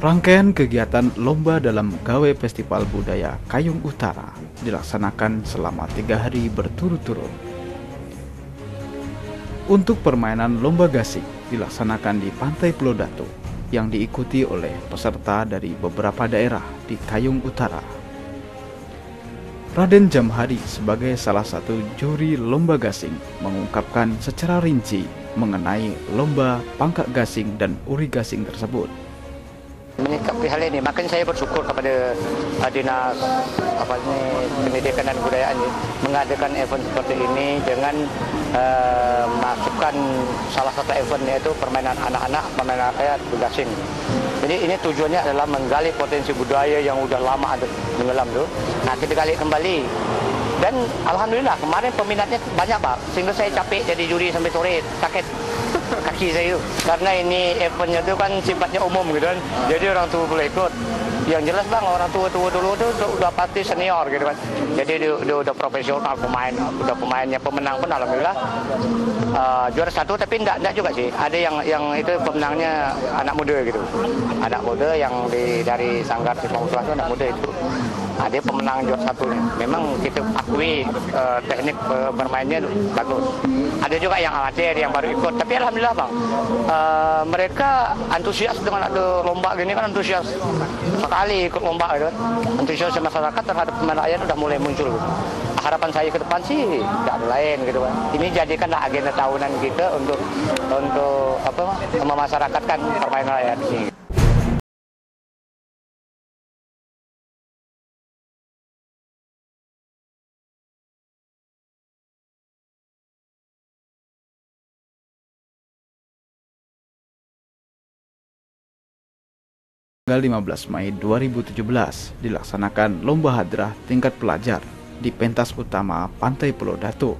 Rangkaian kegiatan lomba dalam Gawe Festival Budaya Kayong Utara dilaksanakan selama 3 hari berturut-turut. Untuk permainan lomba gasing dilaksanakan di Pantai Pulau Datu yang diikuti oleh peserta dari beberapa daerah di Kayong Utara. Raden Jamhari sebagai salah satu juri lomba gasing mengungkapkan secara rinci mengenai lomba pangkak gasing dan uri gasing tersebut. Menyikapi hal ini, makanya saya bersyukur kepada Dinas Pendidikan dan Kebudayaan mengadakan event seperti ini dengan masukkan salah satu event yaitu permainan anak-anak, permainan rakyat gasing. Jadi ini tujuannya adalah menggali potensi budaya yang udah lama ada tenggelam tuh. Nah, kita gali kembali. Dan alhamdulillah kemarin peminatnya banyak, Pak. Sehingga saya capek jadi juri sampai sore, sakit kaki saya itu. Karena ini eventnya itu kan sifatnya umum gitu kan. Jadi orang tua boleh ikut. Yang jelas Bang, orang tua-tua dulu itu udah pasti senior gitu kan. Jadi dia udah profesional pemain, udah pemainnya, pemenang pun alhamdulillah juara satu, tapi enggak juga sih. Ada yang itu pemenangnya anak muda gitu. Anak muda yang dari Sanggar Sipong Tua itu anak muda itu. Ada pemenang juara satunya. Memang kita akui teknik bermainnya bagus. Ada juga yang amatir yang baru ikut. Tapi alhamdulillah Bang, mereka antusias dengan ada lomba gini kan, antusias sekali ikut lomba gitu. Antusias masyarakat terhadap pemain rakyat udah mulai muncul. Harapan saya ke depan sih tidak ada lain gitu kan. Ini jadikanlah agenda tahunan kita untuk memasyarakatkan permainan rakyat ini. Tanggal 15 Mei 2017 dilaksanakan lomba hadrah tingkat pelajar di pentas utama Pantai Pulau Datu.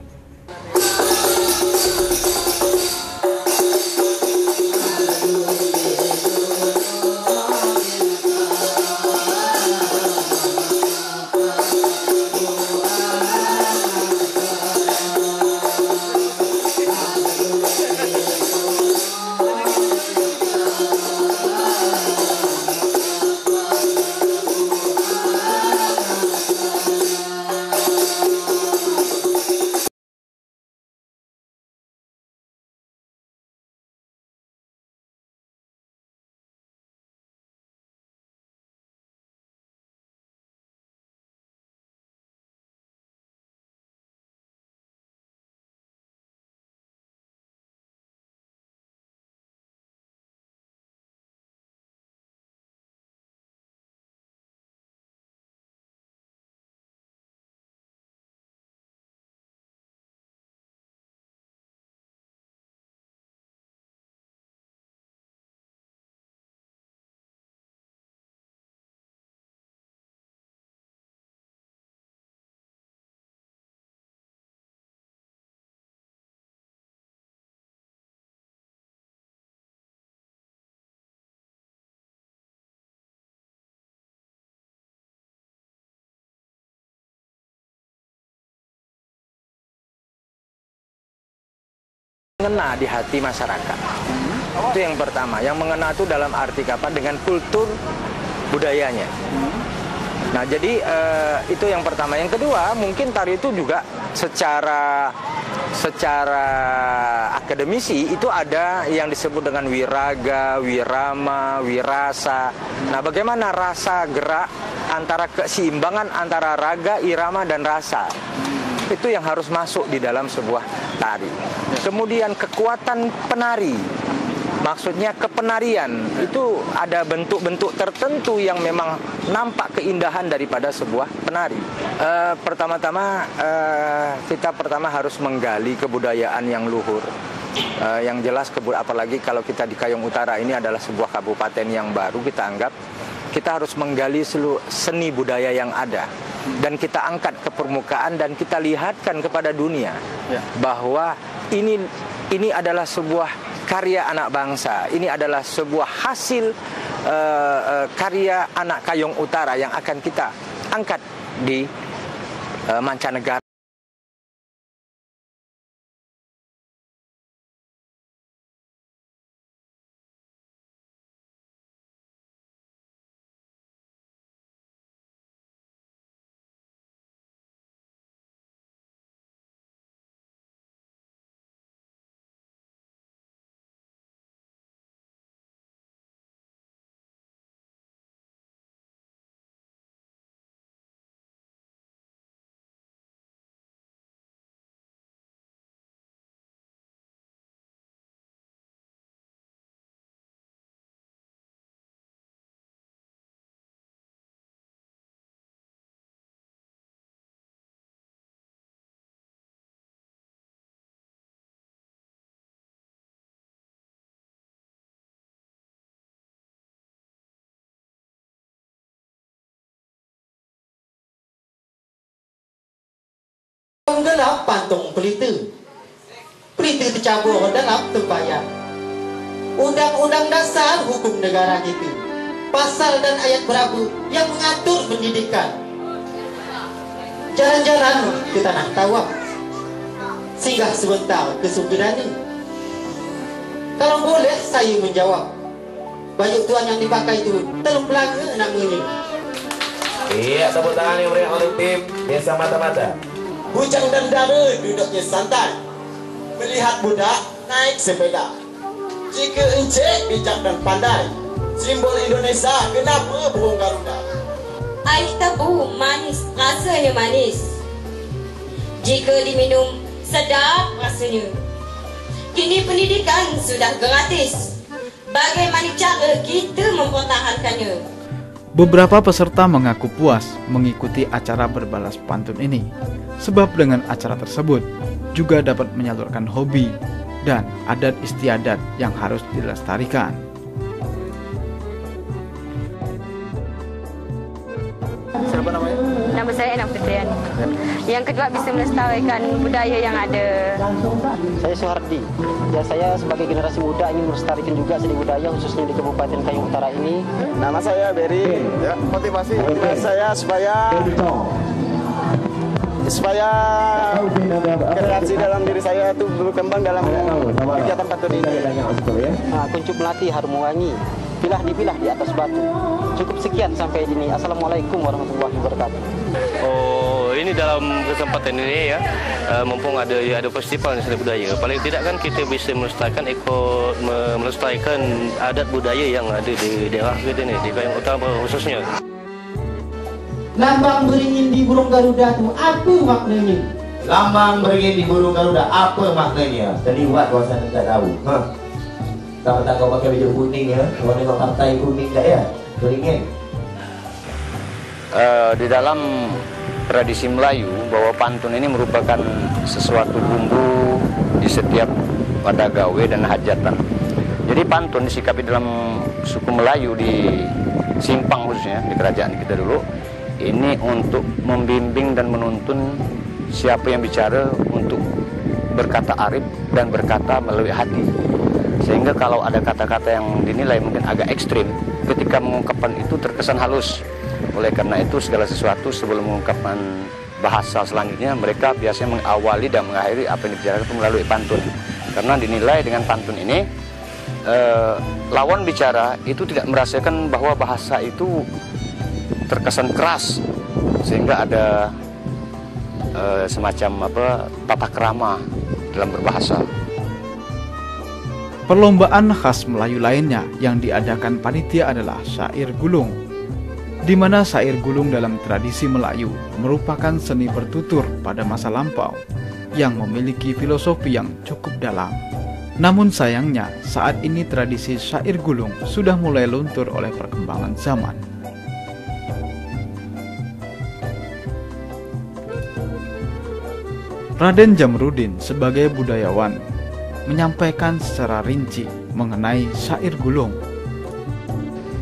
Mengena di hati masyarakat. Itu yang pertama. Yang mengena itu dalam arti apa? Dengan kultur budayanya. Nah, jadi itu yang pertama. Yang kedua, mungkin tari itu juga secara akademisi itu ada yang disebut dengan wiraga, wirama, wirasa. Nah, bagaimana rasa gerak antara keseimbangan antara raga, irama, dan rasa. Itu yang harus masuk di dalam sebuah tari. Kemudian kekuatan penari, maksudnya kepenarian, itu ada bentuk-bentuk tertentu yang memang nampak keindahan daripada sebuah penari. Pertama-tama kita harus menggali kebudayaan yang luhur. Yang jelas apalagi kalau kita di Kayong Utara ini adalah sebuah kabupaten yang baru, kita anggap kita harus menggali seluruh seni budaya yang ada. Dan kita angkat ke permukaan dan kita lihatkan kepada dunia bahwa ini adalah sebuah karya anak bangsa. Ini adalah sebuah hasil karya anak Kayong Utara yang akan kita angkat di mancanegara. Gelap pantong pelita. Pelita tercabur dalam tembayan. Undang-undang dasar hukum negara kita, pasal dan ayat berapa yang mengatur pendidikan. Jalan-jalan ke tanah tawaf, singgah sebentar ke Sukidana. Kalau boleh saya menjawab, baju tuan yang dipakai itu telung belaga namanya. Iya, tepuk tangan yang berikan untuk tim Desa Mata-Mata. Bujang dan dara duduknya santai, melihat budak naik sepeda. Jika encik bijak dan pandai, simbol Indonesia kenapa burung Garuda? Air tebu manis, rasanya manis. Jika diminum sedap rasanya. Kini pendidikan sudah gratis. Bagaimana cara kita mempertahankannya? Beberapa peserta mengaku puas mengikuti acara berbalas pantun ini, sebab dengan acara tersebut juga dapat menyalurkan hobi dan adat istiadat yang harus dilestarikan. Siapa namanya? Nama saya Enam Fitrian. Yang kedua bisa melestarikan budaya yang ada. Saya Suhardi. Ya, saya sebagai generasi muda ingin melestarikan juga seni budaya khususnya di Kabupaten Kayong Utara ini. Nama saya Berry. Ya, motivasi saya supaya kreasi dalam diri saya itu berkembang dalam kegiatan pantun ini. Kuncup melatih harum wangi, pilah dipilah di atas batu. Cukup sekian sampai ini. Assalamualaikum warahmatullahi wabarakatuh. Oh, ini dalam kesempatan ini ya, mumpung ada festival seni budaya. Paling tidak kan kita bisa melestarikan adat budaya yang ada di daerah kita ini, di Kayong Utara khususnya. Lambang beringin di burung Garuda itu apa maknanya? Lambang beringin di burung Garuda apa maknanya? Terlibat kawasan tidak tahu. Tak kau pakai baju kuning ya? Kau tengok partai kuning tak ya? Beringin. Di dalam tradisi Melayu bahwa pantun ini merupakan sesuatu bumbu di setiap pada gawe dan hajatan. Jadi pantun disikapi dalam suku Melayu di Simpang khususnya di kerajaan kita dulu. Ini untuk membimbing dan menuntun siapa yang bicara untuk berkata arif dan berkata melalui hati. Sehingga kalau ada kata-kata yang dinilai mungkin agak ekstrim, ketika mengungkapkan itu terkesan halus. Oleh karena itu segala sesuatu sebelum mengungkapkan bahasa selanjutnya, mereka biasanya mengawali dan mengakhiri apa yang dibicarakan itu melalui pantun. Karena dinilai dengan pantun ini, lawan bicara itu tidak merasakan bahwa bahasa itu terkesan keras, sehingga ada semacam tata krama dalam berbahasa. Perlombaan khas Melayu lainnya yang diadakan panitia adalah syair gulung, di mana syair gulung dalam tradisi Melayu merupakan seni bertutur pada masa lampau yang memiliki filosofi yang cukup dalam. Namun sayangnya saat ini tradisi syair gulung sudah mulai luntur oleh perkembangan zaman. Raden Jamrudin sebagai budayawan menyampaikan secara rinci mengenai syair gulung.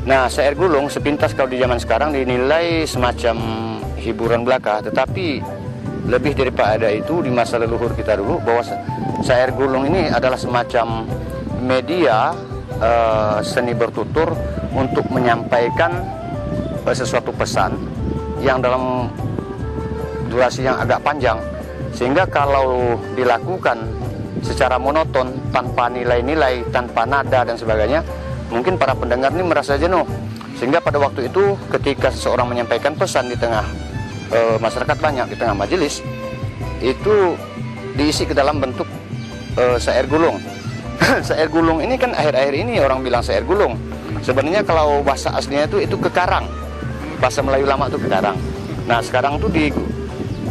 Nah, syair gulung sepintas kalau di zaman sekarang dinilai semacam hiburan belaka, tetapi lebih daripada itu di masa leluhur kita dulu bahwa syair gulung ini adalah semacam media seni bertutur untuk menyampaikan sesuatu pesan yang dalam durasi yang agak panjang. Sehingga kalau dilakukan secara monoton, tanpa nilai-nilai, tanpa nada dan sebagainya, mungkin para pendengar ini merasa jenuh. Sehingga pada waktu itu ketika seseorang menyampaikan pesan di tengah masyarakat banyak, di tengah majelis, itu diisi ke dalam bentuk syair gulung. Syair gulung ini kan akhir-akhir ini orang bilang syair gulung. Sebenarnya kalau bahasa aslinya itu kekarang. Bahasa Melayu lama itu kekarang. Nah sekarang tuh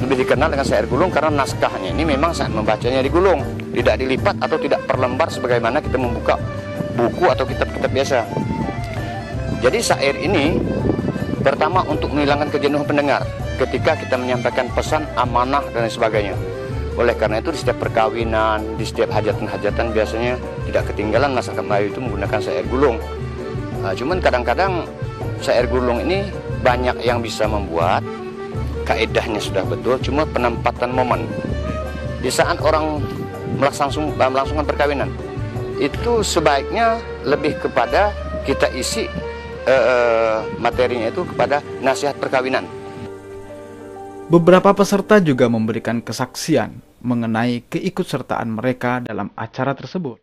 lebih dikenal dengan syair gulung karena naskahnya ini memang saat membacanya digulung, tidak dilipat atau tidak per lembar sebagaimana kita membuka buku atau kitab-kitab biasa. Jadi syair ini pertama untuk menghilangkan kejenuhan pendengar ketika kita menyampaikan pesan, amanah dan sebagainya. Oleh karena itu di setiap perkawinan, di setiap hajatan-hajatan biasanya tidak ketinggalan masyarakat Melayu itu menggunakan syair gulung. Cuman kadang-kadang syair gulung ini banyak yang bisa membuat, kaedahnya sudah betul, cuma penempatan momen di saat orang melangsungkan perkawinan itu sebaiknya lebih kepada kita isi materinya itu kepada nasihat perkawinan. Beberapa peserta juga memberikan kesaksian mengenai keikutsertaan mereka dalam acara tersebut.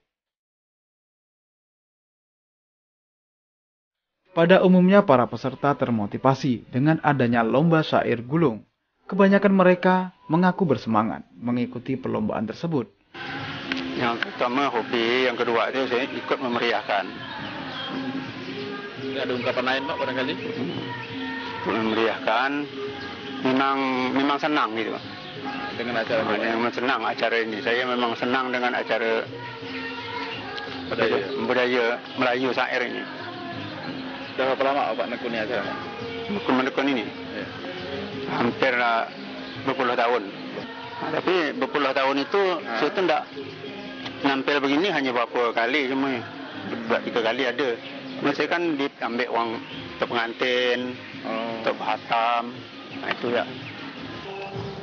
Pada umumnya para peserta termotivasi dengan adanya lomba syair gulung. Kebanyakan mereka mengaku bersemangat mengikuti perlombaan tersebut. Yang pertama hobi, yang kedua itu saya ikut memeriahkan. Ada ungkapan lain Pak barangkali? Memeriahkan, memang senang gitu Pak. Dengan acara ini? Memang senang acara ini. Saya memang senang dengan acara budaya Melayu syair ini. Sudah berapa lama Pak nekuni acara? Menekun ini? Ya. Hampir 20 tahun. Nah, tapi 20 tahun itu saya itu tidak nampil begini hanya beberapa kali cuma 2-3 kali ada. Cuma saya kan diambil uang untuk pengantin, untuk khatam. Nah itu ya.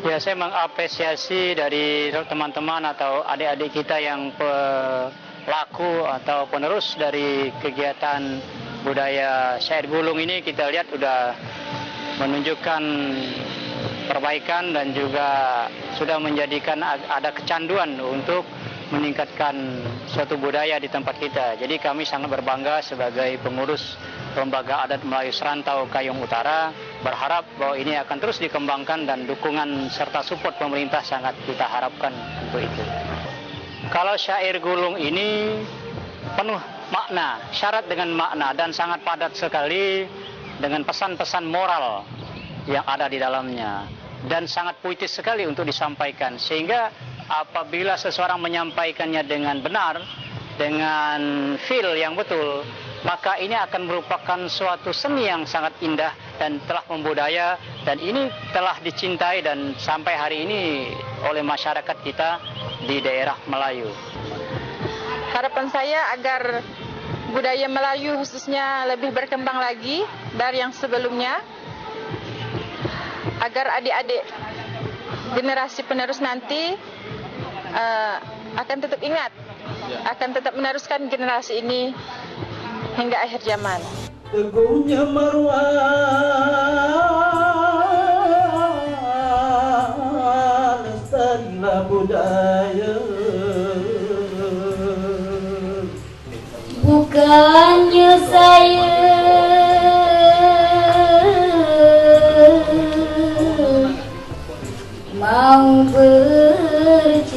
Ya, saya mengapresiasi dari teman-teman atau adik-adik kita yang pelaku atau penerus dari kegiatan budaya syair gulung ini. Kita lihat sudah menunjukkan perbaikan dan juga sudah menjadikan ada kecanduan untuk meningkatkan suatu budaya di tempat kita. Jadi kami sangat berbangga sebagai pengurus Lembaga Adat Melayu Serantau Kayong Utara, berharap bahwa ini akan terus dikembangkan dan dukungan serta support pemerintah sangat kita harapkan untuk itu. Kalau syair gulung ini penuh makna, syarat dengan makna dan sangat padat sekali dengan pesan-pesan moral yang ada di dalamnya dan sangat puitis sekali untuk disampaikan, sehingga apabila seseorang menyampaikannya dengan benar, dengan feel yang betul, maka ini akan merupakan suatu seni yang sangat indah dan telah membudaya, dan ini telah dicintai dan sampai hari ini oleh masyarakat kita di daerah Melayu. Harapan saya agar budaya Melayu khususnya lebih berkembang lagi dari yang sebelumnya, agar adik-adik generasi penerus nanti akan tetap ingat, akan tetap meneruskan generasi ini hingga akhir zaman. Teguhnya maruah, lestarilah budaya. Bukannya saya mau berceramah,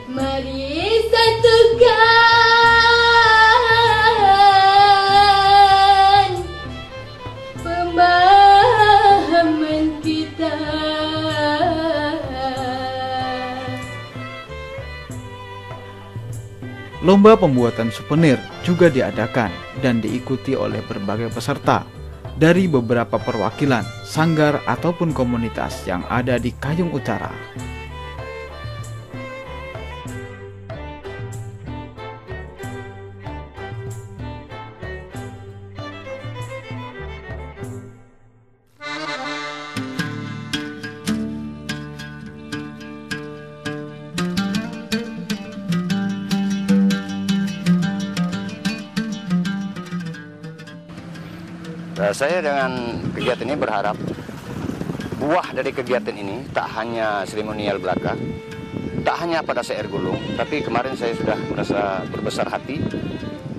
mari satukan pemahaman kita. Lomba pembuatan souvenir juga diadakan dan diikuti oleh berbagai peserta dari beberapa perwakilan, sanggar ataupun komunitas yang ada di Kayong Utara. Saya dengan kegiatan ini berharap buah dari kegiatan ini tak hanya seremonial belaka, tak hanya pada syair gulung, tapi kemarin saya sudah merasa berbesar hati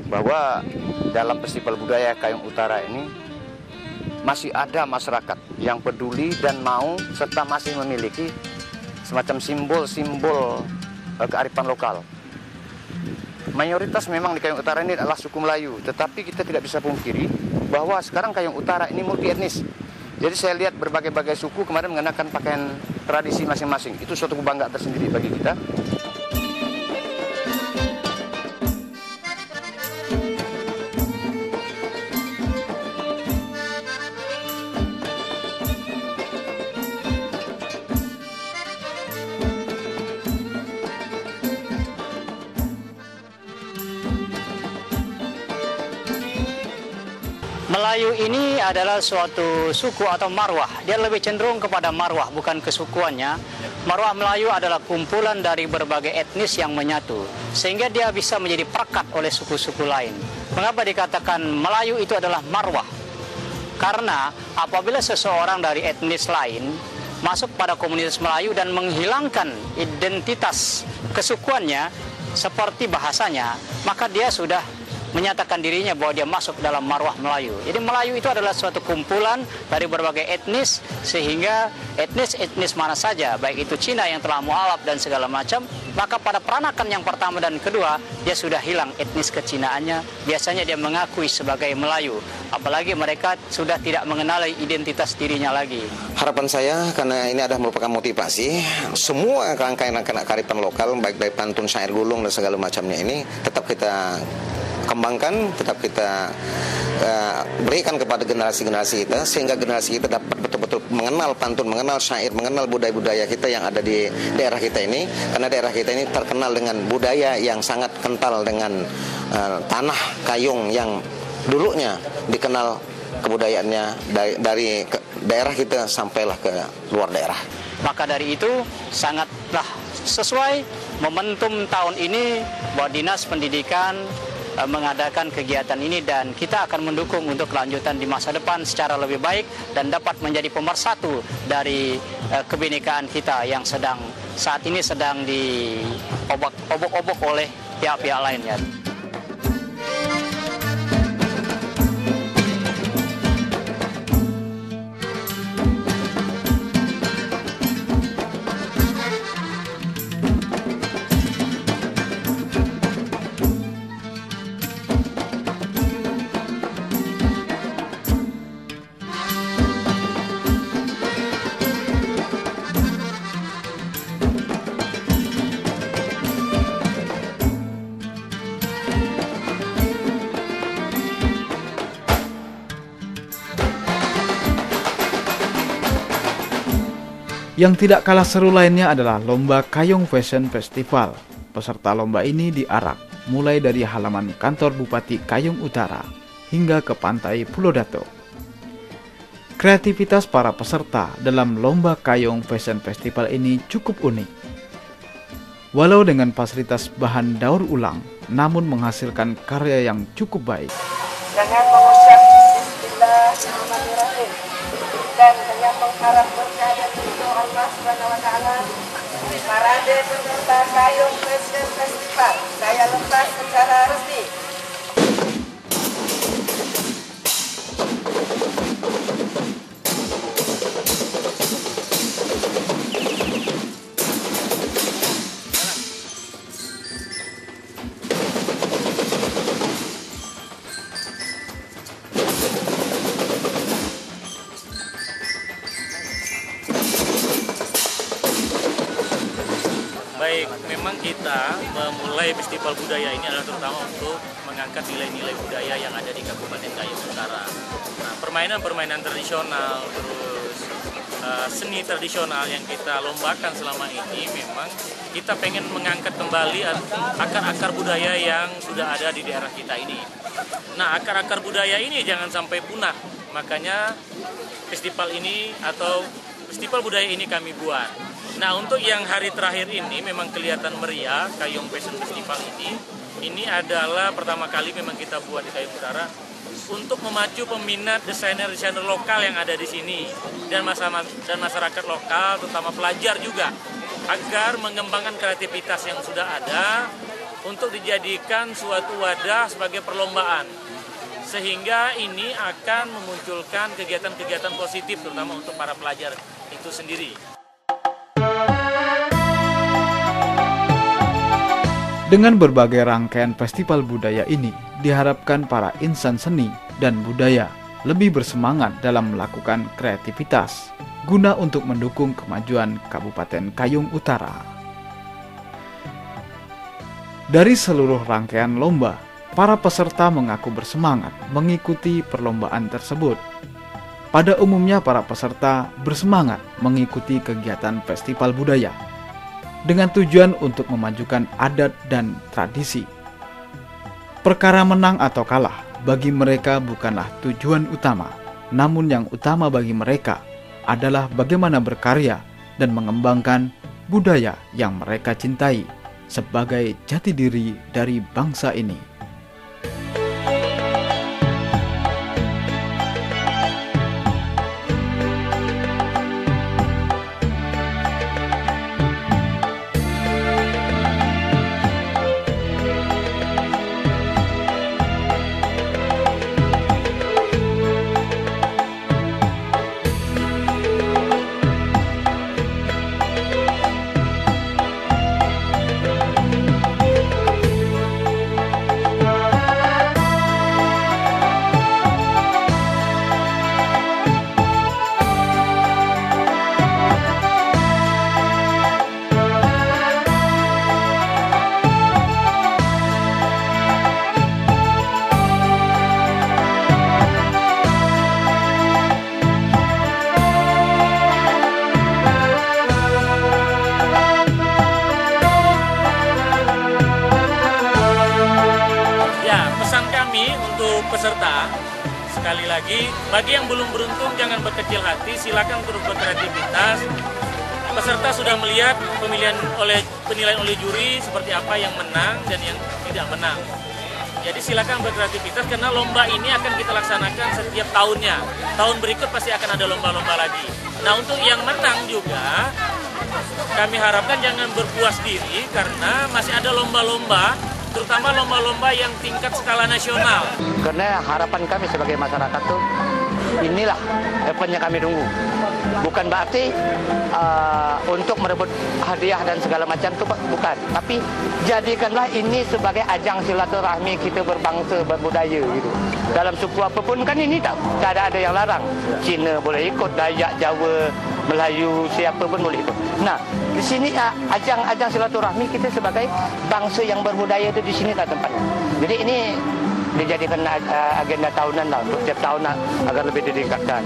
bahwa dalam festival budaya Kayong Utara ini masih ada masyarakat yang peduli dan mau serta masih memiliki semacam simbol-simbol kearifan lokal. Mayoritas memang di Kayong Utara ini adalah suku Melayu, tetapi kita tidak bisa pungkiri bahwa sekarang Kayong Utara ini multi etnis. Jadi saya lihat berbagai-bagai suku kemarin mengenakan pakaian tradisi masing-masing. Itu suatu kebanggaan tersendiri bagi kita. Melayu ini adalah suatu suku atau marwah. Dia lebih cenderung kepada marwah, bukan kesukuannya. Marwah Melayu adalah kumpulan dari berbagai etnis yang menyatu, sehingga dia bisa menjadi perekat oleh suku-suku lain. Mengapa dikatakan Melayu itu adalah marwah? Karena apabila seseorang dari etnis lain masuk pada komunitas Melayu dan menghilangkan identitas kesukuannya seperti bahasanya, maka dia sudah menyatakan dirinya bahwa dia masuk dalam marwah Melayu. Jadi Melayu itu adalah suatu kumpulan dari berbagai etnis, sehingga etnis-etnis mana saja, baik itu Cina yang telah mualaf dan segala macam, maka pada peranakan yang pertama dan kedua, dia sudah hilang etnis kecinaannya. Biasanya dia mengakui sebagai Melayu, apalagi mereka sudah tidak mengenali identitas dirinya lagi. Harapan saya, karena ini adalah merupakan motivasi, semua rangkaian-rangkaian kearifan lokal, baik dari pantun, syair gulung dan segala macamnya ini, tetap kita kembangkan, tetap kita berikan kepada generasi-generasi kita, sehingga generasi kita dapat betul-betul mengenal pantun, mengenal syair, mengenal budaya-budaya kita yang ada di daerah kita ini. Karena daerah kita ini terkenal dengan budaya yang sangat kental dengan tanah kayung yang dulunya dikenal kebudayaannya dari daerah kita sampailah ke luar daerah. Maka dari itu sangatlah sesuai momentum tahun ini bahwa Dinas Pendidikan mengadakan kegiatan ini, dan kita akan mendukung untuk kelanjutan di masa depan secara lebih baik dan dapat menjadi pemersatu dari kebinekaan kita yang saat ini sedang diobok-obok oleh pihak-pihak lainnya. Yang tidak kalah seru lainnya adalah Lomba Kayong Fashion Festival. Peserta lomba ini diarak mulai dari halaman kantor Bupati Kayong Utara hingga ke pantai Pulau Dato. Kreativitas para peserta dalam Lomba Kayong Fashion Festival ini cukup unik. Walau dengan fasilitas bahan daur ulang, namun menghasilkan karya yang cukup baik. Dengan mengucap Bismillahirrahmanirrahim dan dengan mengharap berkah dari Allah Subhanahu wa Ta'ala, parade peserta Kayong Fashion Festival saya lepas secara resmi. Baik, memang kita memulai festival budaya ini adalah terutama untuk mengangkat nilai-nilai budaya yang ada di Kabupaten Kayong Utara. Nah, permainan-permainan tradisional, terus seni tradisional yang kita lombakan selama ini, memang kita pengen mengangkat kembali akar-akar budaya yang sudah ada di daerah kita ini. Nah, akar-akar budaya ini jangan sampai punah, makanya festival ini atau festival budaya ini kami buat. Nah, untuk yang hari terakhir ini memang kelihatan meriah Kayong Fashion Festival ini adalah pertama kali memang kita buat di Kayong Utara untuk memacu peminat desainer-desainer lokal yang ada di sini dan masyarakat lokal, terutama pelajar juga, agar mengembangkan kreativitas yang sudah ada untuk dijadikan suatu wadah sebagai perlombaan, sehingga ini akan memunculkan kegiatan-kegiatan positif terutama untuk para pelajar itu sendiri. Dengan berbagai rangkaian festival budaya ini, diharapkan para insan seni dan budaya lebih bersemangat dalam melakukan kreativitas, guna untuk mendukung kemajuan Kabupaten Kayong Utara. Dari seluruh rangkaian lomba, para peserta mengaku bersemangat mengikuti perlombaan tersebut. Pada umumnya para peserta bersemangat mengikuti kegiatan festival budaya dengan tujuan untuk memajukan adat dan tradisi. Perkara menang atau kalah bagi mereka bukanlah tujuan utama, namun yang utama bagi mereka adalah bagaimana berkarya dan mengembangkan budaya yang mereka cintai sebagai jati diri dari bangsa ini. Peserta, sekali lagi, bagi yang belum beruntung jangan berkecil hati, silakan terus berkreativitas. Peserta sudah melihat penilaian oleh juri seperti apa yang menang dan yang tidak menang. Jadi silakan berkreativitas karena lomba ini akan kita laksanakan setiap tahunnya. Tahun berikut pasti akan ada lomba-lomba lagi. Nah, untuk yang menang juga kami harapkan jangan berpuas diri karena masih ada lomba-lomba, terutama lomba-lomba yang tingkat skala nasional. Karena harapan kami sebagai masyarakat tuh, inilah event yang kami tunggu. Bukan berarti untuk merebut hadiah dan segala macam itu bukan. Tapi jadikanlah ini sebagai ajang silaturahmi kita berbangsa, berbudaya gitu. Dalam suku apapun kan ini tak ada yang larang. Cina boleh ikut, Dayak, Jawa, Melayu, siapa pun boleh ikut. Nah, di sini ajang-ajang silaturahmi kita sebagai bangsa yang berbudaya itu di sini tak tempatnya. Jadi ini dijadikan agenda tahunan lah untuk setiap tahun agar lebih ditingkatkan.